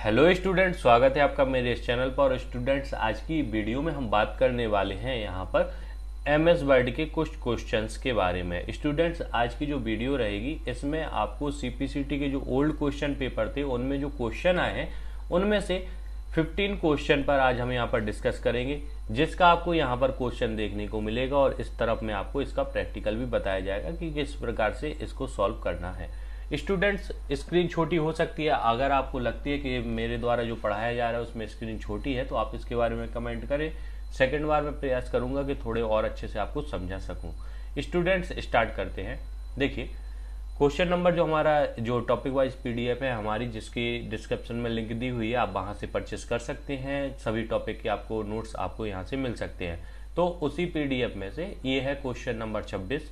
Hello student, स्वागत है आपका मेरे इस चैनल पर। और स्टूडेंट्स, आज की वीडियो में हम बात करने वाले हैं यहाँ पर एमएस वर्ड के कुछ क्वेश्चंस के बारे में। स्टूडेंट्स, आज की जो वीडियो रहेगी इसमें आपको सीपीसीटी के जो ओल्ड क्वेश्चन पेपर थे उनमें जो क्वेश्चन आए हैं उनमें से 15 क्वेश्चन पर आज हम यहाँ पर डिस्कस करेंगे, जिसका आपको यहाँ पर क्वेश्चन देखने को मिलेगा और इस तरफ में आपको इसका प्रैक्टिकल भी बताया जाएगा कि किस प्रकार से इसको सॉल्व करना है। स्टूडेंट्स, स्क्रीन छोटी हो सकती है। अगर आपको लगती है कि मेरे द्वारा जो पढ़ाया जा रहा है उसमें स्क्रीन छोटी है तो आप इसके बारे में कमेंट करें। सेकंड बार मैं प्रयास करूंगा कि थोड़े और अच्छे से आपको समझा सकूं। स्टूडेंट्स, स्टार्ट करते हैं। देखिए, क्वेश्चन नंबर जो हमारा जो टॉपिक वाइज पीडीएफ है हमारी, जिसकी डिस्क्रिप्शन में लिंक दी हुई है, आप वहां से परचेस कर सकते हैं। सभी टॉपिक के आपको नोट्स आपको यहाँ से मिल सकते हैं। तो उसी पीडीएफ में से ये है क्वेश्चन नंबर 26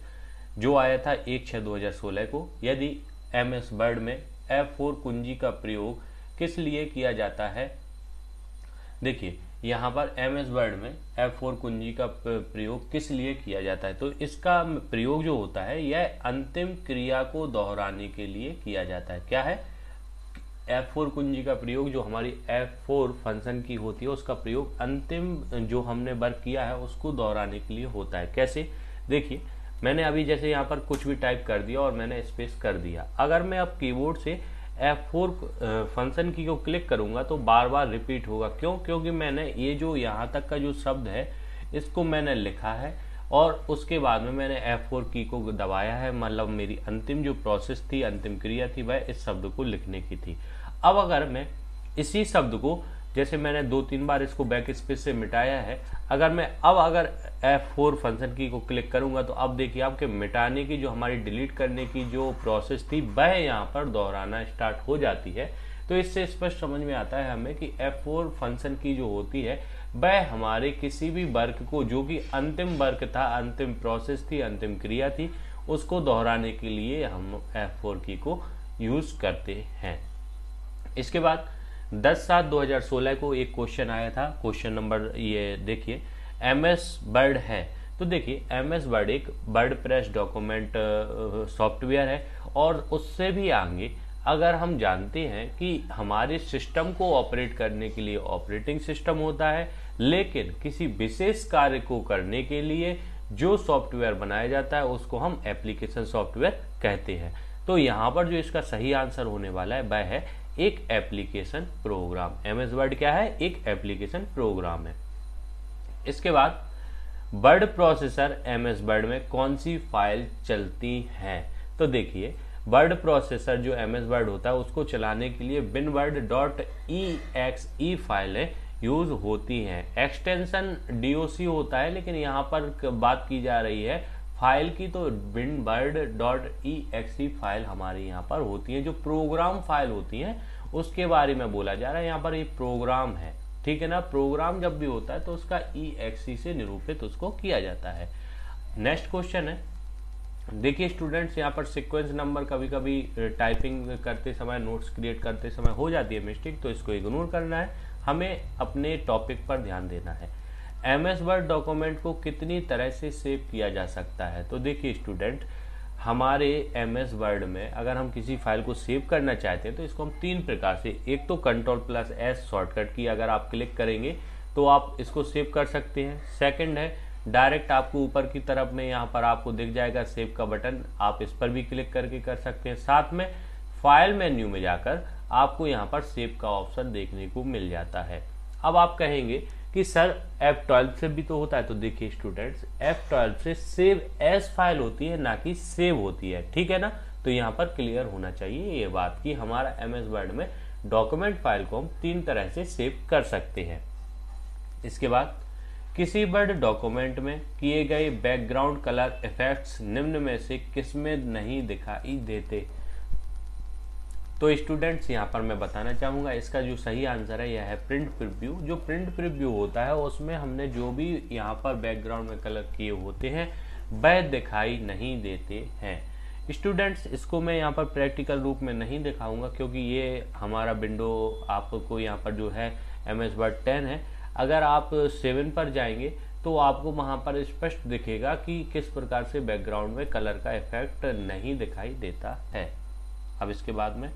जो आया था 1/6/2016 को। यदि एमएस वर्ड में F4 कुंजी का प्रयोग किस लिए किया जाता है। देखिए, यहाँ पर एमएस वर्ड में F4 कुंजी का प्रयोग किस लिए किया जाता है, तो इसका प्रयोग जो होता है यह अंतिम क्रिया को दोहराने के लिए किया जाता है। क्या है? F4 कुंजी का प्रयोग, जो हमारी F4 फंक्शन की होती है उसका प्रयोग अंतिम जो हमने वर्क किया है उसको दोहराने के लिए होता है। कैसे? देखिए, मैंने अभी जैसे यहाँ पर कुछ भी टाइप कर दिया और मैंने स्पेस कर दिया। अगर मैं अब कीबोर्ड से F4 फंक्शन की को क्लिक करूंगा तो बार बार रिपीट होगा। क्यों? क्योंकि मैंने ये जो यहाँ तक का जो शब्द है इसको मैंने लिखा है और उसके बाद में मैंने F4 की को दबाया है। मतलब मेरी अंतिम जो प्रोसेस थी, अंतिम क्रिया थी, वह इस शब्द को लिखने की थी। अब अगर मैं इसी शब्द को, जैसे मैंने 2-3 बार इसको बैक स्पेस से मिटाया है, अगर F4 फंक्शन की को क्लिक करूंगा तो अब देखिए आपके मिटाने की जो हमारी डिलीट करने की जो प्रोसेस थी वह यहाँ पर दोहराना स्टार्ट हो जाती है। तो इससे स्पष्ट समझ में आता है हमें कि F4 फंक्शन की जो होती है वह हमारे किसी भी वर्क को, जो कि अंतिम वर्क था, अंतिम प्रोसेस थी, अंतिम क्रिया थी, उसको दोहराने के लिए हम F4 की को यूज करते हैं। इसके बाद 10/7/2016 को एक क्वेश्चन आया था। क्वेश्चन नंबर ये देखिए, एमएस वर्ड है। तो देखिए, एमएस वर्ड एक वर्डप्रेस डॉक्यूमेंट सॉफ्टवेयर है और उससे भी आगे अगर हम जानते हैं कि हमारे सिस्टम को ऑपरेट करने के लिए ऑपरेटिंग सिस्टम होता है, लेकिन किसी विशेष कार्य को करने के लिए जो सॉफ्टवेयर बनाया जाता है उसको हम एप्लीकेशन सॉफ्टवेयर कहते हैं। तो यहाँ पर जो इसका सही आंसर होने वाला है वह है एक एप्लीकेशन प्रोग्राम। एमएस वर्ड क्या है? एक एप्लीकेशन प्रोग्राम है। इसके बाद वर्ड प्रोसेसर एमएस वर्ड में कौन सी फाइल चलती है। तो देखिए, वर्ड प्रोसेसर जो एमएस वर्ड होता है उसको चलाने के लिए winword.exe फाइलें यूज होती हैं। एक्सटेंशन डीओसी होता है, लेकिन यहाँ पर बात की जा रही है फाइल की, तो winword.exe फाइल हमारी यहाँ पर होती है। जो प्रोग्राम फाइल होती है उसके बारे में बोला जा रहा है। यहाँ पर ये प्रोग्राम है, ठीक है ना। प्रोग्राम जब भी होता है तो उसका exe से निरूपित उसको किया जाता है। नेक्स्ट क्वेश्चन है। देखिए स्टूडेंट्स, यहाँ पर सीक्वेंस नंबर कभी कभी टाइपिंग करते समय, नोट्स क्रिएट करते समय हो जाती है मिस्टेक, तो इसको इग्नोर करना है, हमें अपने टॉपिक पर ध्यान देना है। एमएस वर्ड डॉक्यूमेंट को कितनी तरह से सेव किया जा सकता है। तो देखिए स्टूडेंट, हमारे एमएस वर्ड में अगर हम किसी फाइल को सेव करना चाहते हैं तो इसको हम 3 प्रकार से, एक तो Ctrl+S शॉर्टकट की अगर आप क्लिक करेंगे तो आप इसको सेव कर सकते हैं। सेकंड है, डायरेक्ट आपको ऊपर की तरफ में यहाँ पर आपको दिख जाएगा सेव का बटन, आप इस पर भी क्लिक करके कर सकते हैं। साथ में फाइल मेन्यू में जाकर आपको यहाँ पर सेव का ऑप्शन देखने को मिल जाता है। अब आप कहेंगे कि सर F12 से भी तो होता है। तो देखिए स्टूडेंट्स, F12 से सेव एज फाइल होती है, ना कि सेव होती है, ठीक है ना। तो यहाँ पर क्लियर होना चाहिए ये बात कि हमारा एमएस वर्ड में डॉक्यूमेंट फाइल को हम 3 तरह से सेव कर सकते हैं। इसके बाद, किसी वर्ड डॉक्यूमेंट में किए गए बैकग्राउंड कलर इफेक्ट्स निम्न में से किसमें नहीं दिखाई देते। तो स्टूडेंट्स, यहाँ पर मैं बताना चाहूँगा इसका जो सही आंसर है यह है प्रिंट प्रीव्यू। जो प्रिंट प्रीव्यू होता है उसमें हमने जो भी यहाँ पर बैकग्राउंड में कलर किए होते हैं वह दिखाई नहीं देते हैं। स्टूडेंट्स, इसको मैं यहाँ पर प्रैक्टिकल रूप में नहीं दिखाऊंगा क्योंकि ये हमारा विंडो आपको यहाँ पर जो है एमएस वर्ड 10 है। अगर आप 7 पर जाएंगे तो आपको वहाँ पर स्पष्ट दिखेगा कि किस प्रकार से बैकग्राउंड में कलर का इफेक्ट नहीं दिखाई देता है। अब इसके बाद में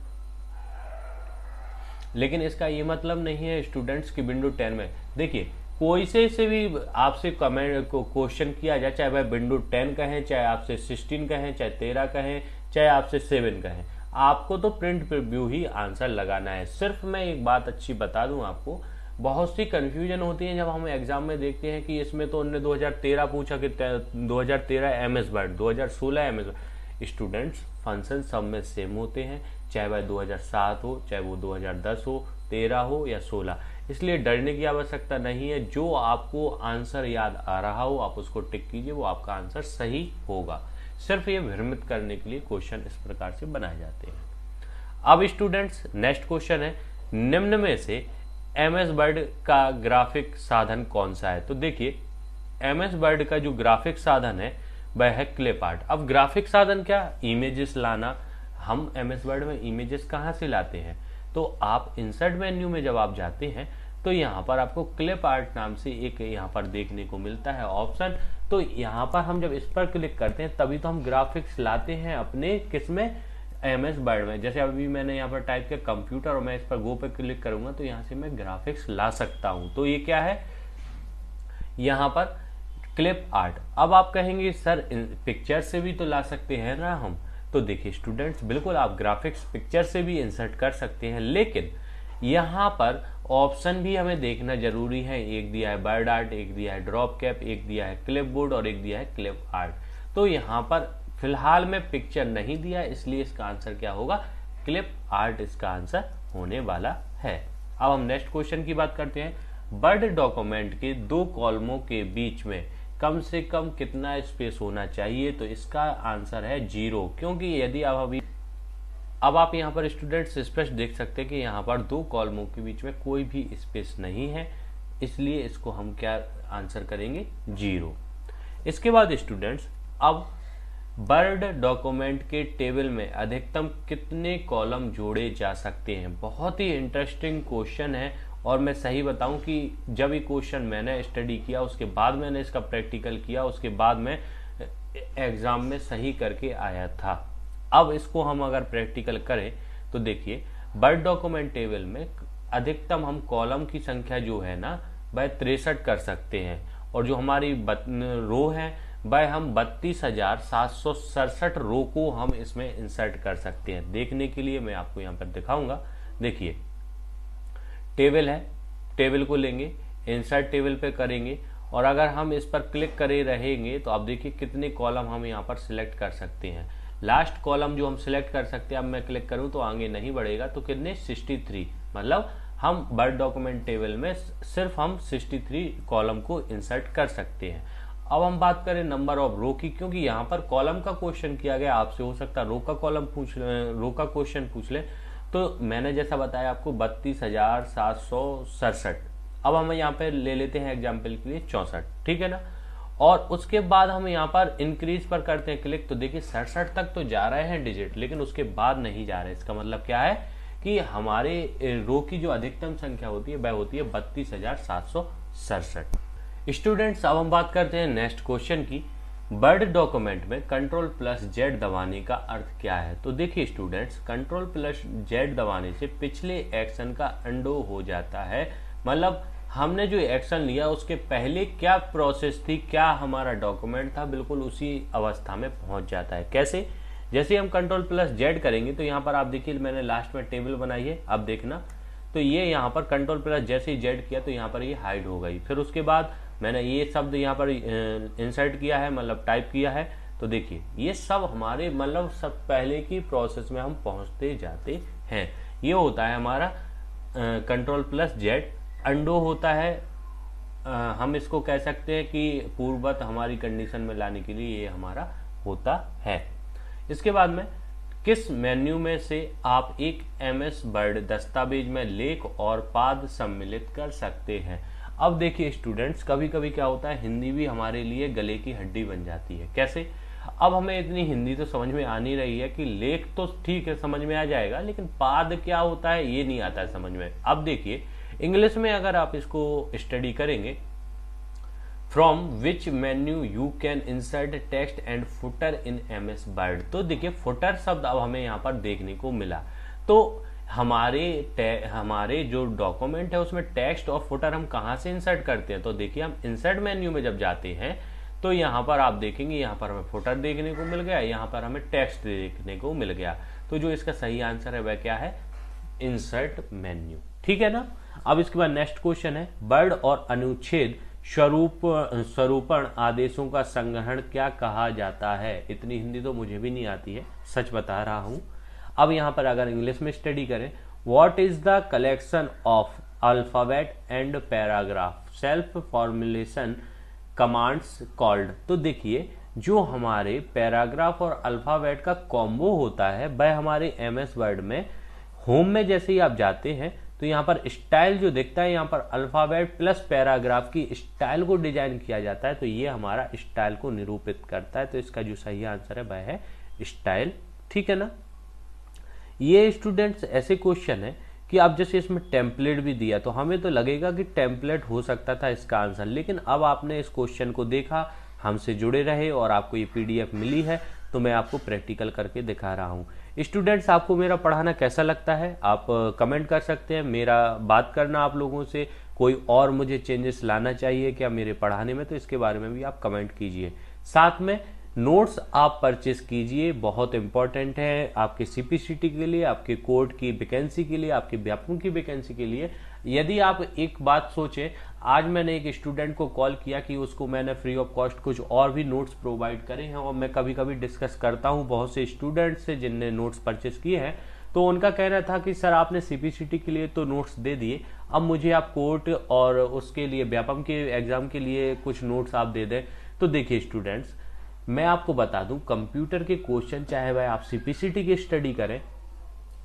लेकिन इसका ये मतलब नहीं है स्टूडेंट्स की विंडो 10 में देखिए कोई से भी आपसे कमेंट को क्वेश्चन किया जाए, चाहे वह विंडो 10 कहें, चाहे आपसे 16 कहें, चाहे 13 कहें, चाहे आपसे 7 कहें, आपको तो प्रिंट प्रीव्यू ही आंसर लगाना है। सिर्फ मैं एक बात अच्छी बता दूं आपको, बहुत सी कंफ्यूजन होती है जब हम एग्जाम में देखते हैं कि इसमें तो उन्होंने 2013 पूछा कि 2013 MS word, 2016 MS word. Students function सब में सेम होते हैं, चाहे वह 2007 हो, चाहे वो 2010 हो, 13 हो या 16, इसलिए डरने की आवश्यकता नहीं है। जो आपको आंसर याद आ रहा हो आप उसको टिक कीजिए, वो आपका आंसर सही होगा। सिर्फ ये भ्रमित करने के लिए क्वेश्चन इस प्रकार से बनाए जाते हैं। अब स्टूडेंट्स नेक्स्ट क्वेश्चन है, निम्न में से एमएस वर्ड का ग्राफिक साधन कौन सा है? तो देखिए एमएस वर्ड का जो ग्राफिक साधन है वह है क्लिप आर्ट। अब ग्राफिक साधन क्या? इमेजेस लाना। हम एमएस वर्ड में इमेजेस कहाँ से लाते हैं? तो आप इंसर्ट मेन्यू में जब आप जाते हैं तो यहाँ पर आपको क्लिप आर्ट नाम से एक यहाँ पर देखने को मिलता है ऑप्शन। तो यहाँ पर हम जब इस पर क्लिक करते हैं तभी तो हम ग्राफिक्स लाते हैं अपने किसमें, एमएस वर्ड में। जैसे अभी मैंने यहाँ पर टाइप किया कंप्यूटर और मैं इस पर गो पे क्लिक करूंगा तो यहाँ से मैं ग्राफिक्स ला सकता हूँ। तो ये क्या है, यहाँ पर क्लिप आर्ट। अब आप कहेंगे सर पिक्चर से भी तो ला सकते हैं ना हम। तो देखिए स्टूडेंट्स बिल्कुल आप ग्राफिक्स पिक्चर से भी इंसर्ट कर सकते हैं, लेकिन यहाँ पर ऑप्शन भी हमें देखना जरूरी है। एक दिया है बर्ड आर्ट, एक दिया है ड्रॉप कैप, एक दिया है क्लिप बोर्ड और एक दिया है क्लिप आर्ट। तो यहाँ पर फिलहाल में पिक्चर नहीं दिया, इसलिए इसका आंसर क्या होगा, क्लिप आर्ट इसका आंसर होने वाला है। अब हम नेक्स्ट क्वेश्चन की बात करते हैं। वर्ड डॉक्यूमेंट के 2 कॉलमों के बीच में कम से कम कितना स्पेस होना चाहिए? तो इसका आंसर है 0, क्योंकि यदि अब आप यहाँ पर स्टूडेंट्स स्पष्ट देख सकते हैं कि यहाँ पर 2 कॉलमों के बीच में कोई भी स्पेस नहीं है, इसलिए इसको हम क्या आंसर करेंगे, 0। इसके बाद स्टूडेंट्स अब वर्ड डॉक्यूमेंट के टेबल में अधिकतम कितने कॉलम जोड़े जा सकते हैं? बहुत ही इंटरेस्टिंग क्वेश्चन है और मैं सही बताऊं कि जब ये क्वेश्चन मैंने स्टडी किया उसके बाद मैंने इसका प्रैक्टिकल किया, उसके बाद मैं एग्जाम में सही करके आया था। अब इसको हम अगर प्रैक्टिकल करें तो देखिए वर्ड डॉक्यूमेंट टेबल में अधिकतम हम कॉलम की संख्या जो है ना वह 63 कर सकते हैं, और जो हमारी रो है वह हम 32,767 रो को हम इसमें इंसर्ट कर सकते हैं। देखने के लिए मैं आपको यहाँ पर दिखाऊंगा। देखिए टेबल है, टेबल को लेंगे, इंसर्ट टेबल पे करेंगे और अगर हम इस पर क्लिक करे रहेंगे तो आप देखिए कितने कॉलम हम यहाँ पर सिलेक्ट कर सकते हैं। लास्ट कॉलम जो हम सिलेक्ट कर सकते हैं, अब मैं क्लिक करूं तो आगे नहीं बढ़ेगा, तो कितने, 63। मतलब हम वर्ड डॉक्यूमेंट टेबल में सिर्फ हम 63 कॉलम को इंसर्ट कर सकते हैं। अब हम बात करें नंबर ऑफ रो की, क्योंकि यहाँ पर कॉलम का क्वेश्चन किया गया, आपसे हो सकता है रो का क्वेश्चन पूछ ले। तो मैंने जैसा बताया आपको 32,767। अब हम यहाँ पे ले लेते हैं एग्जाम्पल के लिए 64, ठीक है ना। और उसके बाद हम यहाँ पर इंक्रीज पर करते हैं क्लिक, तो देखिए 67 तक तो जा रहे हैं डिजिट, लेकिन उसके बाद नहीं जा रहे। इसका मतलब क्या है कि हमारे रो की जो अधिकतम संख्या होती है वह होती है 32,767। स्टूडेंट्स अब हम बात करते हैं नेक्स्ट क्वेश्चन की, वर्ड डॉक्यूमेंट में Ctrl+Z दबाने का अर्थ क्या है? तो देखिए स्टूडेंट्स Ctrl+Z दबाने से पिछले एक्शन का अंडो हो जाता है। मतलब हमने जो एक्शन लिया उसके पहले क्या प्रोसेस थी, क्या हमारा डॉक्यूमेंट था, बिल्कुल उसी अवस्था में पहुंच जाता है। कैसे? जैसे हम Ctrl+Z करेंगे तो यहाँ पर आप देखिए मैंने लास्ट में टेबल बनाई है, अब देखना तो ये यहाँ पर Ctrl+ जैसे ही Z किया तो यहाँ पर ये हाइड हो गई। फिर उसके बाद मैंने ये शब्द यहाँ पर इंसर्ट किया है, मतलब टाइप किया है, तो देखिए ये सब हमारे मतलब सब पहले की प्रोसेस में हम पहुँचते जाते हैं। ये होता है हमारा Ctrl+Z। अंडो होता है, हम इसको कह सकते हैं कि पूर्ववत हमारी कंडीशन में लाने के लिए ये हमारा होता है। इसके बाद में किस मेन्यू में से आप एक एमएस वर्ड दस्तावेज में लेख और पाद सम्मिलित कर सकते हैं? अब देखिए स्टूडेंट्स कभी कभी क्या होता है, हिंदी भी हमारे लिए गले की हड्डी बन जाती है। कैसे? अब हमें इतनी हिंदी तो समझ में आ नहीं रही है कि लेख तो ठीक है समझ में आ जाएगा, लेकिन पाद क्या होता है ये नहीं आता है समझ में। अब देखिए इंग्लिश में अगर आप इसको स्टडी करेंगे, from which menu you can insert text and footer in MS word, तो देखिए फुटर शब्द अब हमें यहाँ पर देखने को मिला। तो हमारे जो डॉक्यूमेंट है उसमें टेक्स्ट और फुटर हम कहाँ से इंसर्ट करते हैं। तो देखिए हम इंसर्ट मेन्यू में जब जाते हैं तो यहाँ पर आप देखेंगे, यहाँ पर हमें फुटर देखने को मिल गया, यहाँ पर हमें टेक्स्ट देखने को मिल गया। तो जो इसका सही आंसर है वह क्या है, इंसर्ट मेन्यू। ठीक है ना। अब इसके बाद नेक्स्ट क्वेश्चन है, वर्ड और अनुच्छेद स्वरूपण आदेशों का संग्रहण क्या कहा जाता है। इतनी हिंदी तो मुझे भी नहीं आती है, सच बता रहा हूं। अब यहां पर अगर इंग्लिश में स्टडी करें, what is the collection of alphabet and paragraph self formulation commands called. तो देखिए जो हमारे पैराग्राफ और अल्फाबेट का कॉम्बो होता है वह हमारे MS वर्ड में होम में जैसे ही आप जाते हैं तो यहाँ पर स्टाइल जो दिखता है, यहाँ पर अल्फाबेट प्लस पैराग्राफ की स्टाइल को डिजाइन किया जाता है। तो ये हमारा स्टाइल को निरूपित करता है। तो इसका जो सही आंसर है वह है स्टाइल। ठीक है ना। ये स्टूडेंट्स ऐसे क्वेश्चन है कि अब जैसे इसमें टेम्पलेट भी दिया तो हमें तो लगेगा कि टेम्पलेट हो सकता था इसका आंसर, लेकिन अब आपने इस क्वेश्चन को देखा, हमसे जुड़े रहे और आपको ये PDF मिली है तो मैं आपको प्रैक्टिकल करके दिखा रहा हूँ। स्टूडेंट्स आपको मेरा पढ़ाना कैसा लगता है आप कमेंट कर सकते हैं। मेरा बात करना आप लोगों से, कोई और मुझे चेंजेस लाना चाहिए क्या मेरे पढ़ाने में, तो इसके बारे में भी आप कमेंट कीजिए। साथ में नोट्स आप परचेस कीजिए, बहुत इंपॉर्टेंट है आपके CPCT के लिए, आपके कोर्ट की वैकेंसी के लिए, आपके व्यापकों की वैकेंसी के लिए। यदि आप एक बात सोचें, आज मैंने एक स्टूडेंट को कॉल किया कि उसको मैंने फ्री ऑफ कॉस्ट कुछ और भी नोट्स प्रोवाइड करे हैं, और मैं कभी कभी डिस्कस करता हूं बहुत से स्टूडेंट से जिनने नोट्स परचेस किए हैं, तो उनका कहना था कि सर आपने CPCT के लिए तो नोट्स दे दिए, अब मुझे आप कोर्ट और उसके लिए व्यापम के एग्जाम के लिए कुछ नोट्स आप दे दें। तो देखिए स्टूडेंट्स, मैं आपको बता दूं, कंप्यूटर के क्वेश्चन चाहे वह आप CPCT की स्टडी करें,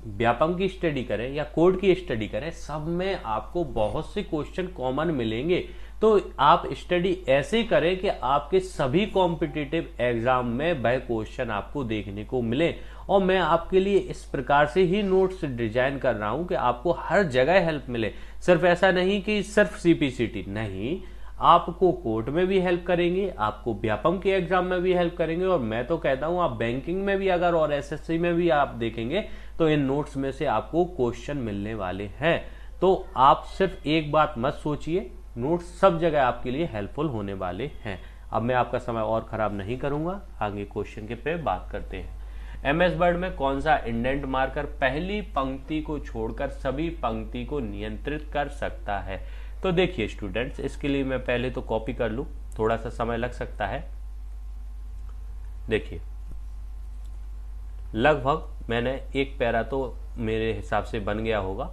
व्यापम की स्टडी करें या कोड की स्टडी करें, सब में आपको बहुत से क्वेश्चन कॉमन मिलेंगे। तो आप स्टडी ऐसे करें कि आपके सभी कॉम्पिटिटिव एग्जाम में वह क्वेश्चन आपको देखने को मिले। और मैं आपके लिए इस प्रकार से ही नोट्स डिजाइन कर रहा हूं कि आपको हर जगह हेल्प मिले। सिर्फ ऐसा नहीं कि सिर्फ CPCT नहीं, आपको कोर्ट में भी हेल्प करेंगे, आपको व्यापम के एग्जाम में भी हेल्प करेंगे, और मैं तो कहता हूं आप बैंकिंग में भी अगर और SSC में भी आप देखेंगे तो इन नोट्स में से आपको क्वेश्चन मिलने वाले हैं। तो आप सिर्फ एक बात मत सोचिए, नोट्स सब जगह आपके लिए हेल्पफुल होने वाले हैं। अब मैं आपका समय और खराब नहीं करूंगा, आगे क्वेश्चन के पे बात करते हैं। MS वर्ड में कौन सा इंडेंट मार्कर पहली पंक्ति को छोड़कर सभी पंक्ति को नियंत्रित कर सकता है। तो देखिए स्टूडेंट्स, इसके लिए मैं पहले तो कॉपी कर लूं, थोड़ा सा समय लग सकता है। देखिए लगभग मैंने एक पैरा तो मेरे हिसाब से बन गया होगा,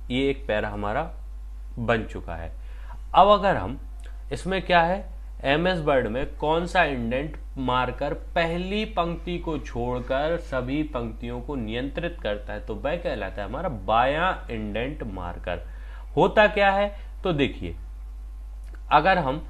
ये एक पैरा हमारा बन चुका है। अब अगर हम इसमें क्या है, MS वर्ड में कौन सा इंडेंट मार्कर पहली पंक्ति को छोड़कर सभी पंक्तियों को नियंत्रित करता है, तो वह कहलाता है हमारा बायां इंडेंट मार्कर। होता क्या है, तो देखिए अगर हम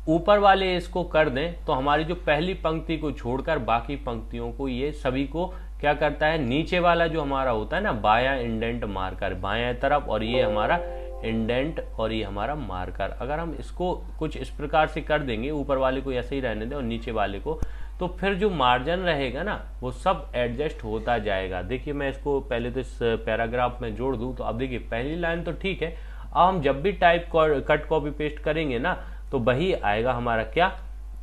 ऊपर वाले इसको कर दें तो हमारी जो पहली पंक्ति को छोड़कर बाकी पंक्तियों को ये सभी को क्या करता है, नीचे वाला जो हमारा होता है ना बायां इंडेंट मार्कर बायां तरफ, और ये हमारा इंडेंट और ये हमारा मार्कर, अगर हम इसको कुछ इस प्रकार से कर देंगे, ऊपर वाले को ऐसे ही रहने दें और नीचे वाले को, तो फिर जो मार्जिन रहेगा ना वो सब एडजस्ट होता जाएगा। देखिए मैं इसको पहले तो इस पैराग्राफ में जोड़ दूं, तो अब देखिए पहली लाइन तो ठीक है, अब हम जब भी टाइप कट कॉपी पेस्ट करेंगे ना तो वही आएगा हमारा क्या,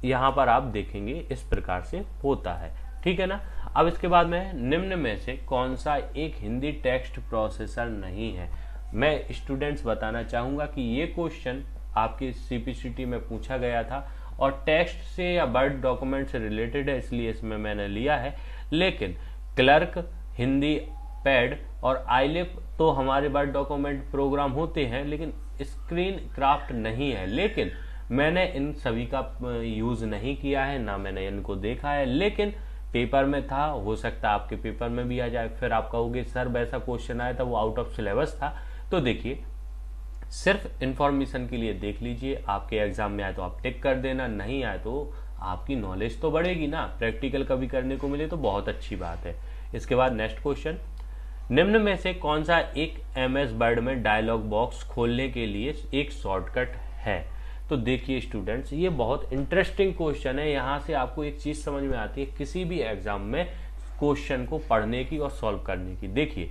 यहाँ पर आप देखेंगे इस प्रकार से होता है। ठीक है ना। अब इसके बाद में निम्न में से कौन सा एक हिंदी टेक्स्ट प्रोसेसर नहीं है। मैं स्टूडेंट्स बताना चाहूंगा कि ये क्वेश्चन आपकी CPCT में पूछा गया था और टेक्स्ट से या वर्ड डॉक्यूमेंट से रिलेटेड है, इसलिए इसमें मैंने लिया है। लेकिन क्लर्क, हिंदी पैड और आईलिप तो हमारे वर्ड डॉक्यूमेंट प्रोग्राम होते हैं, लेकिन स्क्रीन क्राफ्ट नहीं है। लेकिन मैंने इन सभी का यूज नहीं किया है, ना मैंने इनको देखा है, लेकिन पेपर में था, हो सकता है आपके पेपर में भी आ जाए। फिर आप कहोगे सर वैसा क्वेश्चन आया था वो आउट ऑफ सिलेबस था। तो देखिए सिर्फ इंफॉर्मेशन के लिए देख लीजिए, आपके एग्जाम में आए तो आप टिक कर देना, नहीं आए तो आपकी नॉलेज तो बढ़ेगी ना, प्रैक्टिकल कभी करने को मिले तो बहुत अच्छी बात है। इसके बाद नेक्स्ट क्वेश्चन, निम्न में से कौन सा एक MS वर्ड में डायलॉग बॉक्स खोलने के लिए एक शॉर्टकट है। तो देखिए स्टूडेंट्स, ये बहुत इंटरेस्टिंग क्वेश्चन है। यहाँ से आपको एक चीज समझ में आती है किसी भी एग्जाम में क्वेश्चन को पढ़ने की और सॉल्व करने की। देखिए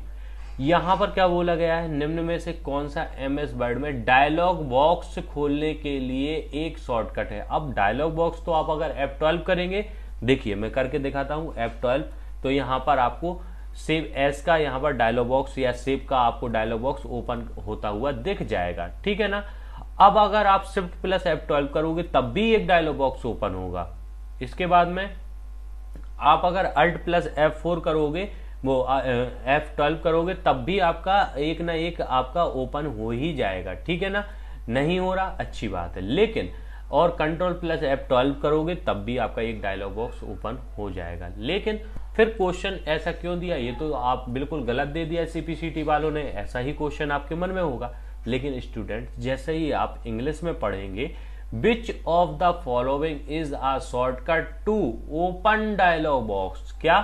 यहां पर क्या बोला गया है, निम्न में से कौन सा एमएस वर्ड में डायलॉग बॉक्स खोलने के लिए एक शॉर्टकट है। अब डायलॉग बॉक्स तो आप अगर F12 करेंगे, देखिए मैं करके दिखाता हूं F12, तो यहां पर आपको सेव एस का यहाँ पर डायलॉग बॉक्स या सेव का आपको डायलॉग बॉक्स ओपन होता हुआ दिख जाएगा, ठीक है ना। अब अगर आप शिफ्ट प्लस F12 करोगे तब भी एक डायलॉग बॉक्स ओपन होगा। इसके बाद में आप अगर अल्ट प्लस F4 करोगे, वो F12 करोगे, तब भी आपका एक ना एक आपका ओपन हो ही जाएगा, ठीक है ना। नहीं हो रहा, अच्छी बात है, लेकिन और कंट्रोल प्लस F12 करोगे तब भी आपका एक डायलॉग बॉक्स ओपन हो जाएगा। लेकिन फिर क्वेश्चन ऐसा क्यों दिया, ये तो आप बिल्कुल गलत दे दिया CPCT वालों ने, ऐसा ही क्वेश्चन आपके मन में होगा। लेकिन स्टूडेंट जैसे ही आप इंग्लिश में पढ़ेंगे, which of the following is a shortcut to open dialog box, क्या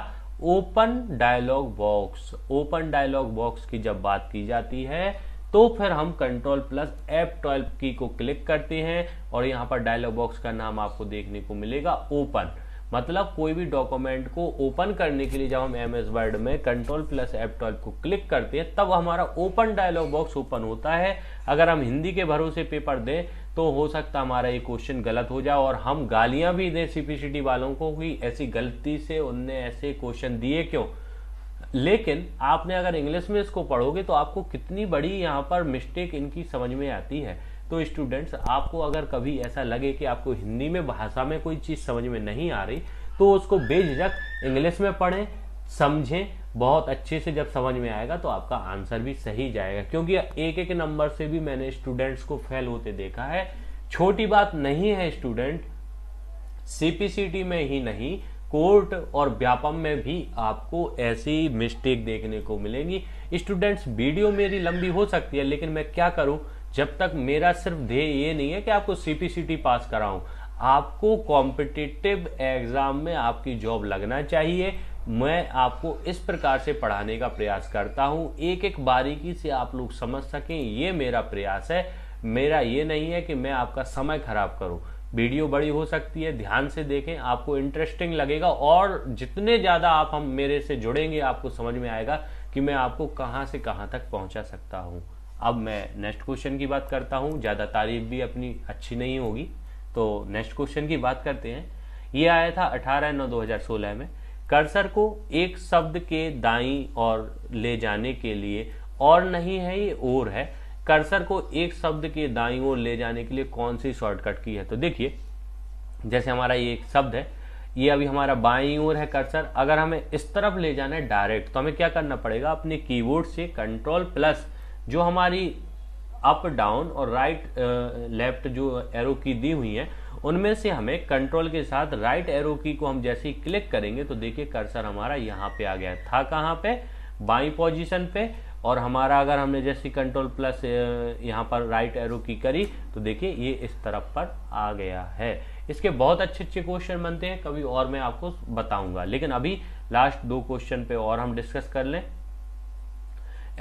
open dialog box. Open dialog box की जब बात की जाती है तो फिर हम कंट्रोल प्लस F12 की को क्लिक करते हैं और यहां पर डायलॉग बॉक्स का नाम आपको देखने को मिलेगा ओपन। मतलब कोई भी डॉक्यूमेंट को ओपन करने के लिए जब हम एमएस वर्ड में कंट्रोल प्लस F12 को क्लिक करते हैं तब हमारा ओपन डायलॉग बॉक्स ओपन होता है। अगर हम हिंदी के भरोसे पेपर दें तो हो सकता हमारा ये क्वेश्चन गलत हो जाए और हम गालियां भी दें CPCT वालों को कि ऐसी गलती से उनने ऐसे क्वेश्चन दिए क्यों। लेकिन आपने अगर इंग्लिश में इसको पढ़ोगे तो आपको कितनी बड़ी यहाँ पर मिस्टेक इनकी समझ में आती है। तो स्टूडेंट्स आपको अगर कभी ऐसा लगे कि आपको हिंदी में भाषा में कोई चीज समझ में नहीं आ रही तो उसको बेझिझक इंग्लिश में पढ़ें, समझें, बहुत अच्छे से जब समझ में आएगा तो आपका आंसर भी सही जाएगा। क्योंकि एक एक नंबर से भी मैंने स्टूडेंट्स को फेल होते देखा है। छोटी बात नहीं है स्टूडेंट, CPCT में ही नहीं कोर्ट और व्यापम में भी आपको ऐसी मिस्टेक देखने को मिलेंगी। स्टूडेंट्स वीडियो मेरी लंबी हो सकती है लेकिन मैं क्या करूं, जब तक मेरा सिर्फ ध्येय ये नहीं है कि आपको CPCT पास कराऊं, आपको कॉम्पिटिटिव एग्जाम में आपकी जॉब लगना चाहिए। मैं आपको इस प्रकार से पढ़ाने का प्रयास करता हूं, एक एक बारीकी से आप लोग समझ सकें, ये मेरा प्रयास है। मेरा ये नहीं है कि मैं आपका समय खराब करूं। वीडियो बड़ी हो सकती है, ध्यान से देखें, आपको इंटरेस्टिंग लगेगा और जितने ज्यादा आप हम मेरे से जुड़ेंगे आपको समझ में आएगा कि मैं आपको कहां से कहां तक पहुंचा सकता हूं। अब मैं नेक्स्ट क्वेश्चन की बात करता हूं, ज्यादा तारीफ भी अपनी अच्छी नहीं होगी, तो नेक्स्ट क्वेश्चन की बात करते हैं। ये आया था 18/9/2016 में। कर्सर को एक शब्द के दाईं ओर ले जाने के लिए, और नहीं है ये और है, कर्सर को एक शब्द के दाईं ओर ले जाने के लिए कौन सी शॉर्टकट की है। तो देखिए जैसे हमारा ये एक शब्द है, ये अभी हमारा बाईं ओर है कर्सर, अगर हमें इस तरफ ले जाना है डायरेक्ट तो हमें क्या करना पड़ेगा, अपने कीबोर्ड से कंट्रोल प्लस जो हमारी अप डाउन और राइट लेफ्ट जो एरो की दी हुई है उनमें से हमें कंट्रोल के साथ राइट एरो की को हम जैसे ही क्लिक करेंगे तो देखिए कर्सर हमारा यहाँ पे आ गया था, कहाँ पे, बाई पोजीशन पे। और हमारा अगर हमने जैसे कंट्रोल प्लस यहाँ पर राइट एरो की करी तो देखिए ये इस तरफ पर आ गया है। इसके बहुत अच्छे अच्छे क्वेश्चन बनते हैं, कभी और मैं आपको बताऊंगा, लेकिन अभी लास्ट 2 क्वेश्चन पे और हम डिस्कस कर लें।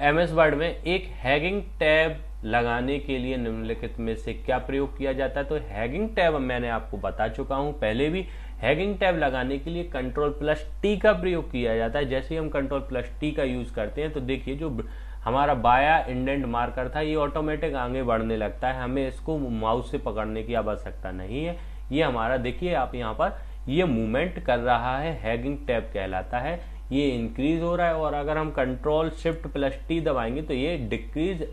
एमएस वर्ड में एक हैगिंग टैब लगाने के लिए निम्नलिखित में से क्या प्रयोग किया जाता है। तो हैगिंग टैब मैंने आपको बता चुका हूं पहले भी, हैगिंग टैब लगाने के लिए कंट्रोल प्लस टी का प्रयोग किया जाता है। जैसे ही हम कंट्रोल प्लस टी का यूज करते हैं तो देखिए जो हमारा बाया इंडेंट मार्कर था ये ऑटोमेटिक आगे बढ़ने लगता है, हमें इसको माउस से पकड़ने की आवश्यकता नहीं है। ये हमारा देखिए आप यहाँ पर ये मूवमेंट कर रहा है, हैगिंग टैब कहलाता है, ये इंक्रीज हो रहा है। और अगर हम कंट्रोल शिफ्ट प्लस टी दबाएंगे तो ये डिक्रीज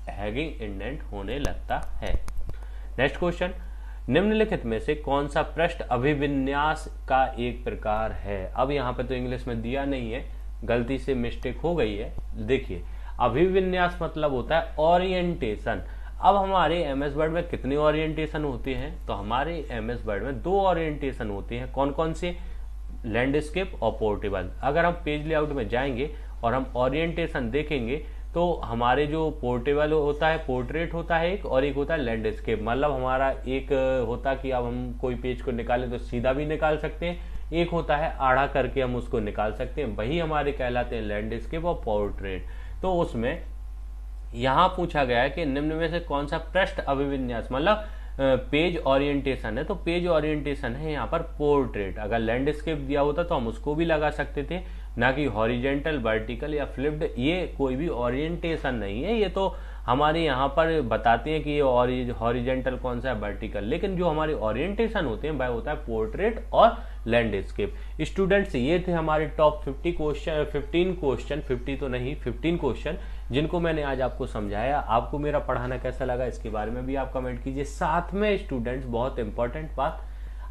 हैगिंग इंडेंट होने लगता है। नेक्स्ट क्वेश्चन, निम्नलिखित में से कौन सा पृष्ठ अभिविन्यास का एक प्रकार है। अब यहाँ पे तो इंग्लिश में दिया नहीं है, गलती से मिस्टेक हो गई है। देखिए अभिविन्यास मतलब होता है ओरिएंटेशन। अब हमारे एमएस वर्ड में कितने ओरिएंटेशन होते हैं, तो हमारे एमएस वर्ड में 2 ओरिएंटेशन होते हैं। कौन कौन से, लैंडस्केप और पोर्टेबल। अगर हम पेज लेआउट में जाएंगे और हम ओरिएंटेशन देखेंगे तो हमारे जो पोर्टेबल होता है, पोर्ट्रेट होता है एक, और एक होता है लैंडस्केप। मतलब हमारा एक होता कि अब हम कोई पेज को निकालें तो सीधा भी निकाल सकते हैं, एक होता है आड़ा करके हम उसको निकाल सकते हैं, वही हमारे कहलाते हैं लैंडस्केप और पोर्ट्रेट। तो उसमें यहां पूछा गया है कि निम्न में से कौन सा पृष्ठ अभिविन्यास मतलब पेज ओरिएंटेशन है, तो पेज ओरिएंटेशन है यहाँ पर पोर्ट्रेट। अगर लैंडस्केप दिया होता तो हम उसको भी लगा सकते थे, ना कि हॉरिजेंटल, वर्टिकल या फ्लिप्ड। ये कोई भी ओरिएंटेशन नहीं है, ये तो हमारे यहाँ पर बताते हैं कि ये हॉरिजेंटल कौन सा है, वर्टिकल। लेकिन जो हमारे ओरिएंटेशन होते हैं वह होता है पोर्ट्रेट और लैंडस्केप। स्टूडेंट्स, ये थे हमारे टॉप 15 क्वेश्चन, 50 तो नहीं 15 क्वेश्चन जिनको मैंने आज आपको समझाया। आपको मेरा पढ़ाना कैसा लगा इसके बारे में भी आप कमेंट कीजिए। साथ में स्टूडेंट्स, बहुत इंपॉर्टेंट बात,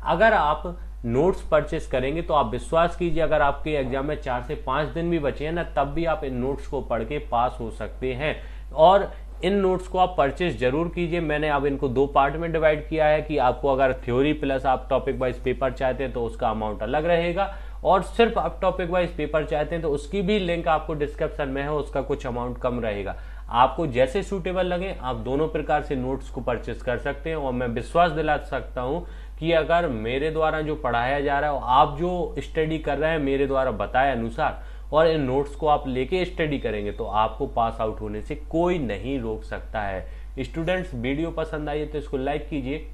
अगर आप नोट्स परचेस करेंगे तो आप विश्वास कीजिए, अगर आपके एग्जाम में 4 से 5 दिन भी बचे हैं ना, तब भी आप इन नोट्स को पढ़ के पास हो सकते हैं। और इन नोट्स को आप परचेस जरूर कीजिए। मैंने अब इनको 2 पार्ट में डिवाइड किया है कि आपको अगर थ्योरी प्लस आप टॉपिक वाइज पेपर चाहते हैं तो उसका अमाउंट अलग रहेगा, और सिर्फ आप टॉपिक वाइज पेपर चाहते हैं तो उसकी भी लिंक आपको डिस्क्रिप्शन में है, उसका कुछ अमाउंट कम रहेगा। आपको जैसे सूटेबल लगे आप दोनों प्रकार से नोट्स को परचेस कर सकते हैं। और मैं विश्वास दिला सकता हूं कि अगर मेरे द्वारा जो पढ़ाया जा रहा है, आप जो स्टडी कर रहे हैं मेरे द्वारा बताए अनुसार, और इन नोट्स को आप लेके स्टडी करेंगे तो आपको पास आउट होने से कोई नहीं रोक सकता है। स्टूडेंट्स, वीडियो पसंद आई है तो इसको लाइक कीजिए,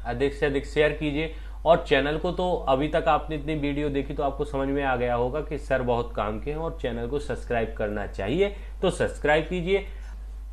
अधिक से अधिक शेयर कीजिए, और चैनल को तो अभी तक आपने इतनी वीडियो देखी तो आपको समझ में आ गया होगा कि सर बहुत काम के हैं और चैनल को सब्सक्राइब करना चाहिए, तो सब्सक्राइब कीजिए।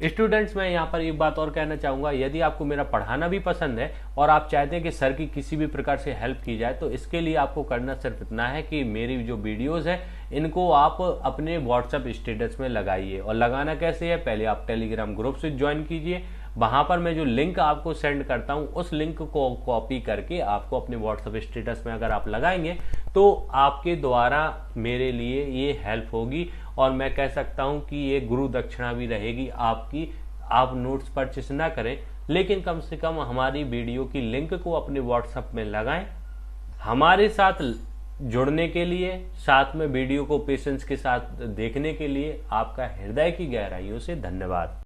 स्टूडेंट्स, मैं यहाँ पर एक बात और कहना चाहूँगा, यदि आपको मेरा पढ़ाना भी पसंद है और आप चाहते हैं कि सर की किसी भी प्रकार से हेल्प की जाए, तो इसके लिए आपको करना सिर्फ इतना है कि मेरी जो वीडियोस है इनको आप अपने व्हाट्सएप स्टेटस में लगाइए। और लगाना कैसे है, पहले आप टेलीग्राम ग्रुप से ज्वाइन कीजिए, वहां पर मैं जो लिंक आपको सेंड करता हूं उस लिंक को कॉपी करके आपको अपने व्हाट्सएप स्टेटस में अगर आप लगाएंगे तो आपके द्वारा मेरे लिए ये हेल्प होगी, और मैं कह सकता हूं कि ये गुरु दक्षिणा भी रहेगी आपकी। आप नोट्स परचेस ना करें, लेकिन कम से कम हमारी वीडियो की लिंक को अपने व्हाट्सएप में लगाएं। हमारे साथ जुड़ने के लिए, साथ में वीडियो को पेशेंस के साथ देखने के लिए आपका हृदय की गहराइयों से धन्यवाद।